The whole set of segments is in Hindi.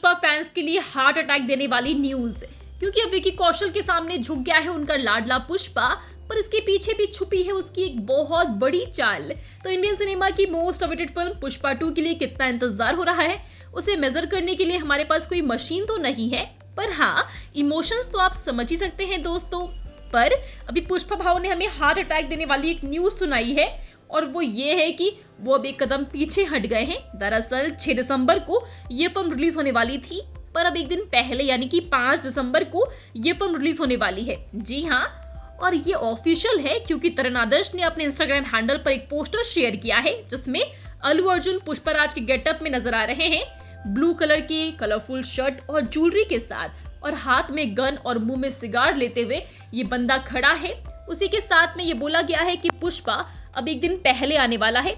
पुष्पा फैंस के लिए हार्ट अटैक देने वाली न्यूज, क्योंकि अब विकी कौशल के सामने झुक गया है उनका लाडला पुष्पा, पर इसके पीछे भी छुपी है उसकी एक बहुत बड़ी चाल। तो इंडियन सिनेमा की मोस्ट अवेटेड फिल्म पुष्पा 2 के लिए कितना इंतजार हो रहा है, उसे मेजर करने के लिए हमारे पास कोई मशीन तो नहीं है, पर हाँ, इमोशंस तो आप समझ ही सकते हैं दोस्तों। पर अभी पुष्पा भाव ने हमें हार्ट अटैक देने वाली एक न्यूज सुनाई है, और वो ये है कि वो अब एक कदम पीछे हट गए हैं। दरअसल 6 दिसंबर को ये फिल्म रिलीज होने वाली थी, पर अब एक दिन पहले यानी कि 5 दिसंबर को ये फिल्म रिलीज होने वाली है। जी हाँ, और ये ऑफिशियल है क्योंकि तरण आदर्श ने अपने इंस्टाग्राम हैंडल पर एक पोस्टर शेयर किया है जिसमें अल्लू अर्जुन पुष्पराज के गेटअप में नजर आ रहे हैं, ब्लू कलर की कलरफुल शर्ट और ज्वेलरी के साथ, और हाथ में गन और मुंह में सिगार लेते हुए ये बंदा खड़ा है। उसी के साथ में ये बोला गया है कि पुष्पा अब एक दिन पहले आने वाला है।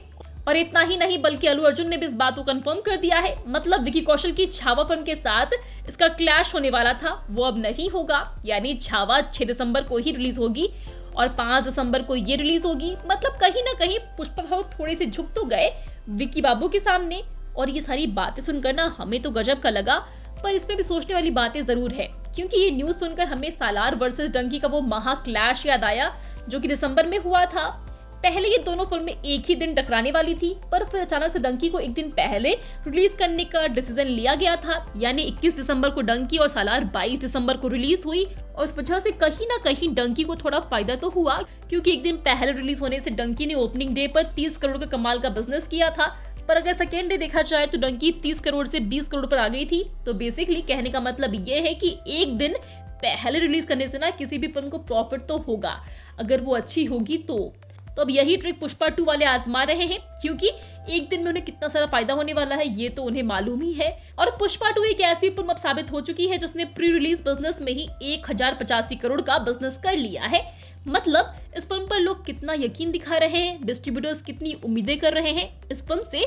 और इतना ही नहीं, बल्कि अल्लू अर्जुन ने भी इस बात को कंफर्म कर दिया है। मतलब विकी कौशल की छावा फिल्म के साथ इसका क्लैश होने वाला था, वो अब नहीं होगा। यानी छावा 6 दिसंबर को ही रिलीज होगी और 5 दिसंबर को ये रिलीज होगी। मतलब कहीं ना कहीं पुष्पा भाव थोड़े से झुक तो गए विकी बाबू के सामने। और ये सारी बातें सुनकर ना हमें तो गजब का लगा, पर इसमें भी सोचने वाली बातें जरूर है, क्योंकि ये न्यूज सुनकर हमें सालार वर्सेस डंकी का वो महा क्लैश याद आया जो कि दिसंबर में हुआ था। पहले ये दोनों फिल्में एक ही दिन टकराने वाली थी, पर फिर अचानक से डंकी को एक दिन पहले रिलीज करने का डिसीजन लिया गया था। यानी 21 दिसंबर को डंकी और सालार 22 दिसंबर को रिलीज हुई, और इस वजह से कहीं ना कहीं डंकी को थोड़ा फायदा तो हुआ, क्योंकि एक दिन पहले रिलीज होने से डंकी ने ओपनिंग डे पर 30 करोड़ का कमाल का बिजनेस किया था। पर अगर सेकेंड डे देखा जाए तो डंकी 30 करोड़ से 20 करोड़ पर आ गई थी। तो बेसिकली कहने का मतलब ये है कि एक दिन पहले रिलीज करने से ना किसी भी फिल्म को प्रॉफिट तो होगा, अगर वो अच्छी होगी तो अब यही ट्रिक पुष्पा 2 वाले आजमा रहे हैं, क्योंकि एक दिन में उन्हें कितना सारा फायदा होने वाला है ये तो उन्हें मालूम ही है। और पुष्पा 2 एक ऐसी फिल्म अब साबित हो चुकी है जिसने प्री रिलीज बिजनेस में ही 1085 करोड़ का बिजनेस कर लिया है। मतलब इस फिल्म पर लोग कितना यकीन दिखा रहे हैं, डिस्ट्रीब्यूटर्स कितनी उम्मीदें कर रहे हैं इस फिल्म से,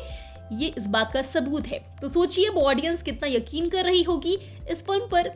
ये इस बात का सबूत है। तो सोचिए अब ऑडियंस कितना यकीन कर रही होगी इस फिल्म पर।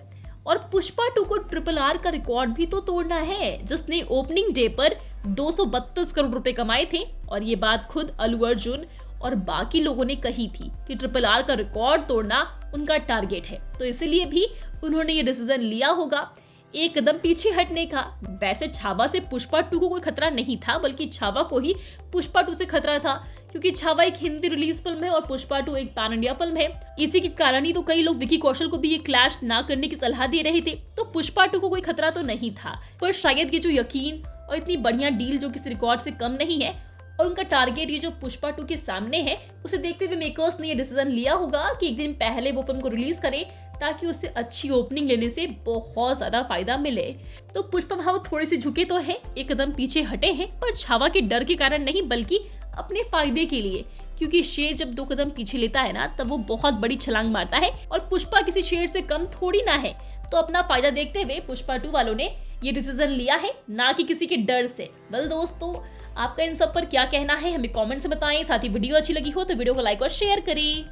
और पुष्पा 2 को RRR का रिकॉर्ड भी तो तोड़ना है, जिसने ओपनिंग डे पर 232 करोड़ रुपए कमाए थे। और ये बात खुद अल्लू अर्जुन और बाकी लोगों ने कही थी कि RRR का रिकॉर्ड तोड़ना उनका टारगेट है। तो इसीलिए भी उन्होंने ये डिसीजन लिया होगा एक कदम पीछे हटने का। वैसे छावा से पुष्पा 2 को कोई खतरा नहीं था, बल्कि छावा को ही पुष्पा 2 से खतरा था, क्योंकि छावा एक हिंदी रिलीज फिल्म है और पुष्पा 2 एक पैन इंडिया फिल्म है। इसी के कारण ही तो कई लोग विकी कौशल को भी ये क्लैश ना करने की सलाह दे रहे थे। तो पुष्पा 2 को कोई खतरा तो नहीं था, पर शायद ये जो यकीन और इतनी बढ़िया डील जो किसी रिकॉर्ड से कम नहीं है, और उनका टारगेट ये जो पुष्पा 2 के सामने है, उसे देखते हुए मेकर्स ने ये डिसीजन लिया होगा कि एक दिन पहले वो फिल्म को रिलीज करें, ताकि उससे अच्छी ओपनिंग लेने से बहुत ज्यादा फायदा मिले। तो पुष्पा भाव थोड़े से झुके तो है, एक कदम पीछे हटे हैं, पर छावा के डर के कारण नहीं, बल्कि अपने फायदे के लिए, क्योंकि शेर जब 2 कदम पीछे लेता है ना, तब वो बहुत बड़ी छलांग मारता है, और पुष्पा किसी शेर से कम थोड़ी ना है। तो अपना फायदा देखते हुए पुष्पा 2 वालों ने ये डिसीजन लिया है, ना कि किसी के डर से। वेल दोस्तों, आपका इन सब पर क्या कहना है हमें कमेंट से बताएं। साथ ही वीडियो अच्छी लगी हो तो वीडियो को लाइक और शेयर करें।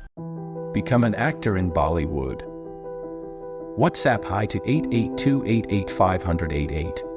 Become an actor in Bollywood. WhatsApp hi to 88288588.